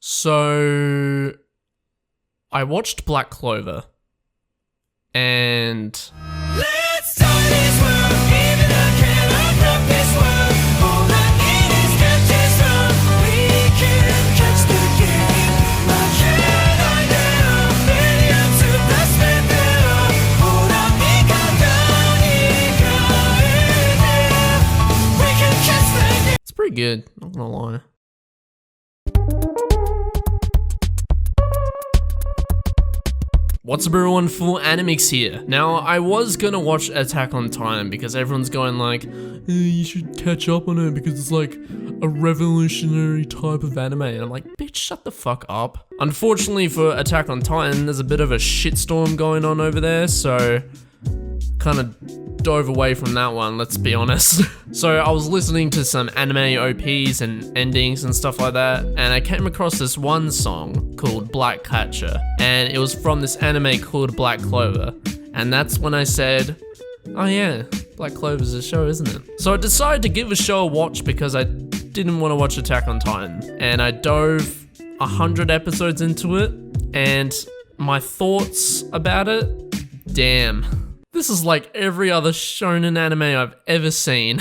So I watched Black Clover and Let's start this world, even I cannot rock this world. All I need is catch up. We can catch the game. What can I do? Million super spender. Hold on, we can catch the game. it's pretty good, not gonna lie. What's up everyone, Full Animix here. Now, I was gonna watch Attack on Titan because everyone's going like, you should catch up on it because it's like a revolutionary type of anime. And I'm like, bitch, shut the fuck up. Unfortunately for Attack on Titan, there's a bit of a shitstorm going on over there, so kind of dove away from that one, let's be honest. So I was listening to some anime OPs and endings and stuff like that, and I came across this one song called Black Catcher, and it was from this anime called Black Clover, and that's when I said, oh yeah, Black Clover's a show, isn't it? So I decided to give a show a watch because I didn't want to watch Attack on Titan, and I dove 100 episodes into it, and my thoughts about it, damn. This is like every other shonen anime I've ever seen.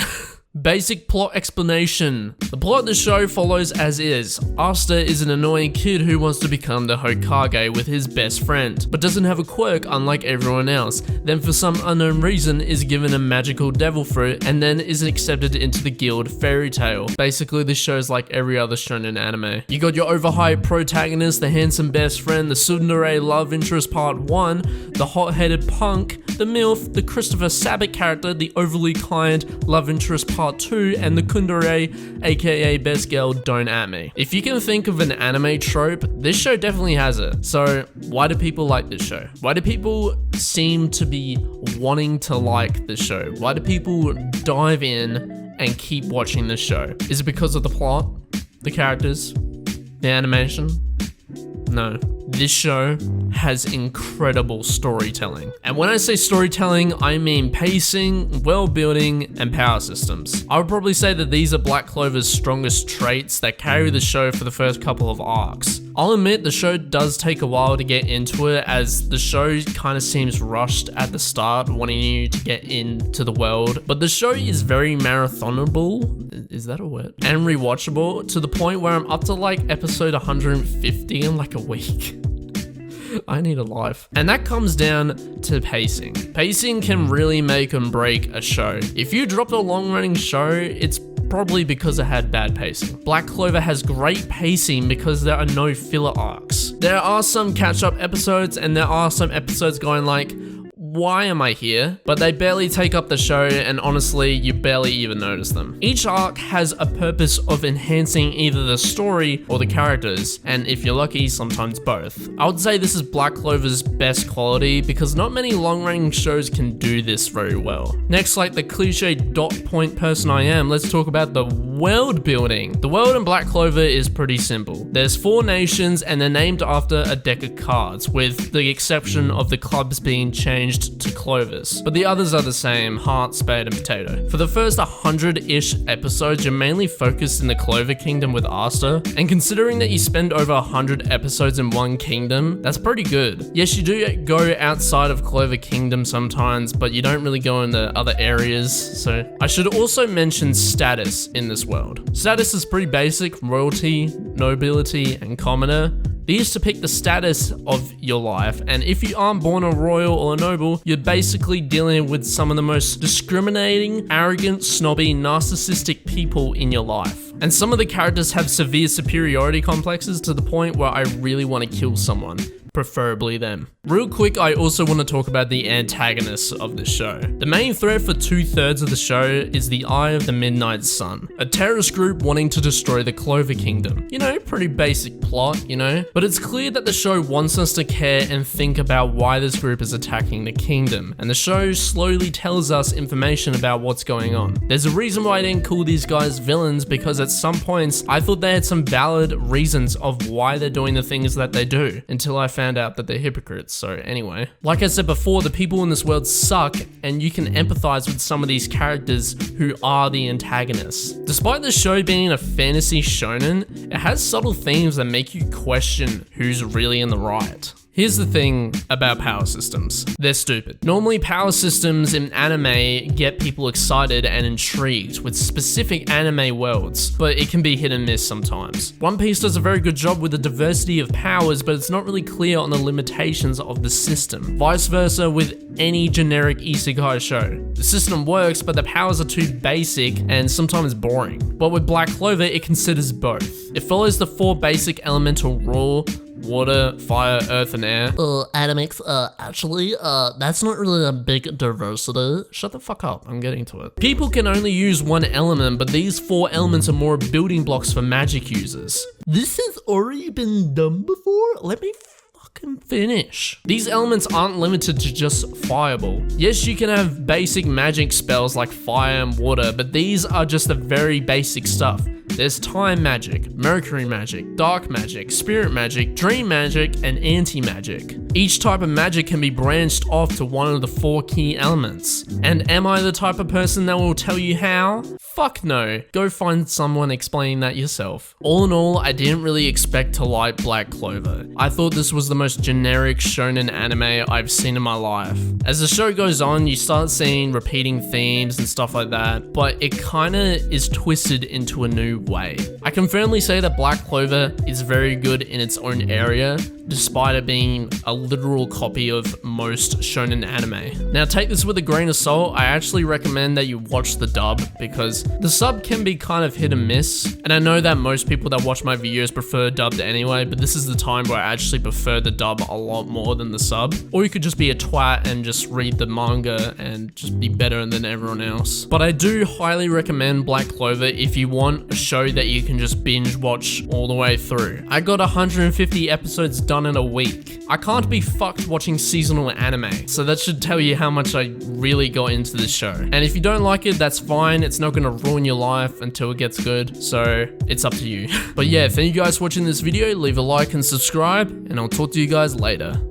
Basic plot explanation. The plot of the show follows as is. Asta is an annoying kid who wants to become the Hokage with his best friend, but doesn't have a quirk unlike everyone else. Then for some unknown reason is given a magical devil fruit and then is accepted into the guild Fairy Tail. Basically this show's like every other shonen anime. You got your overhyped protagonist, the handsome best friend, the tsundere love interest part 1, the hot-headed punk, the MILF, the Christopher Sabat character, the overly kind love interest part 2, and the Kundere, aka best girl, don't at me. If you can think of an anime trope, this show definitely has it. So why do people like this show? Why do people seem to be wanting to like this show? Why do people dive in and keep watching this show? Is it because of the plot, the characters, the animation? No. This show has incredible storytelling. And when I say storytelling, I mean pacing, world building, and power systems. I would probably say that these are Black Clover's strongest traits that carry the show for the first couple of arcs. I'll admit the show does take a while to get into it, as the show kind of seems rushed at the start, wanting you to get into the world. But the show is very marathonable, is that a word? And rewatchable, to the point where I'm up to like episode 150 in like a week. I need a life. And that comes down to pacing. Pacing can really make and break a show. If you dropped a long-running show, it's probably because it had bad pacing. Black Clover has great pacing because there are no filler arcs. There are some catch-up episodes, and there are some episodes going like, why am I here? But they barely take up the show, and honestly, you barely even notice them. Each arc has a purpose of enhancing either the story or the characters, and if you're lucky, sometimes both. I would say this is Black Clover's best quality because not many long-running shows can do this very well. Next, like the cliche dot point person I am, let's talk about the world building. The world in Black Clover is pretty simple. There's 4 nations and they're named after a deck of cards, with the exception of the clubs being changed to clovers, but the others are the same: heart, spade, and potato. For the first 100-ish episodes, you're mainly focused in the Clover Kingdom with Asta, and considering that you spend over 100 episodes in one kingdom, that's pretty good. Yes, you do go outside of Clover Kingdom sometimes, but you don't really go into other areas. So I should also mention status in this world. Status is pretty basic: royalty, nobility, and commoner. These depict the status of your life, and if you aren't born a royal or a noble, you're basically dealing with some of the most discriminating, arrogant, snobby, narcissistic people in your life. And some of the characters have severe superiority complexes to the point where I really want to kill someone. Preferably them. Real quick, I also want to talk about the antagonists of the show. The main threat for 2/3 of the show is the Eye of the Midnight Sun, a terrorist group wanting to destroy the Clover Kingdom. You know, pretty basic plot, you know? But it's clear that the show wants us to care and think about why this group is attacking the kingdom, and the show slowly tells us information about what's going on. There's a reason why I didn't call these guys villains, because at some points, I thought they had some valid reasons of why they're doing the things that they do, until I found found out that they're hypocrites. So anyway, like I said before, the people in this world suck, and you can empathize with some of these characters who are the antagonists. Despite the show being a fantasy shonen, it has subtle themes that make you question who's really in the right. Here's the thing about power systems. They're stupid. Normally, power systems in anime get people excited and intrigued with specific anime worlds, but it can be hit and miss sometimes. One Piece does a very good job with the diversity of powers, but it's not really clear on the limitations of the system. Vice versa with any generic isekai show. The system works, but the powers are too basic and sometimes boring. But with Black Clover, it considers both. It follows the 4 basic elemental rule: water, fire, earth, and air. Adamix, actually, that's not really a big diversity. Shut the fuck up, I'm getting to it. People can only use one element, but these 4 elements are more building blocks for magic users. This has already been done before? Let me fucking finish. These elements aren't limited to just fireball. Yes, you can have basic magic spells like fire and water, but these are just the very basic stuff. There's time magic, mercury magic, dark magic, spirit magic, dream magic, and anti-magic. Each type of magic can be branched off to one of the 4 key elements. And am I the type of person that will tell you how? Fuck no. Go find someone explaining that yourself. All in all, I didn't really expect to like Black Clover. I thought this was the most generic shonen anime I've seen in my life. As the show goes on, you start seeing repeating themes and stuff like that, but it kinda is twisted into a new way. I can firmly say that Black Clover is very good in its own area, despite it being a literal copy of most shonen anime. Now take this with a grain of salt. I actually recommend that you watch the dub, because the sub can be kind of hit and miss, and I know that most people that watch my videos prefer dubbed anyway, but this is the time where I actually prefer the dub a lot more than the sub. Or you could just be a twat and just read the manga and just be better than everyone else. But I do highly recommend Black Clover if you want a show that you can just binge watch all the way through. I got 150 episodes done in a week. I can't be fucked watching seasonal anime, so that should tell you how much I really got into this show. And if you don't like it, that's fine. It's not gonna ruin your life until it gets good, so it's up to you. But yeah, thank you guys for watching this video. Leave a like and subscribe, and I'll talk to you guys later.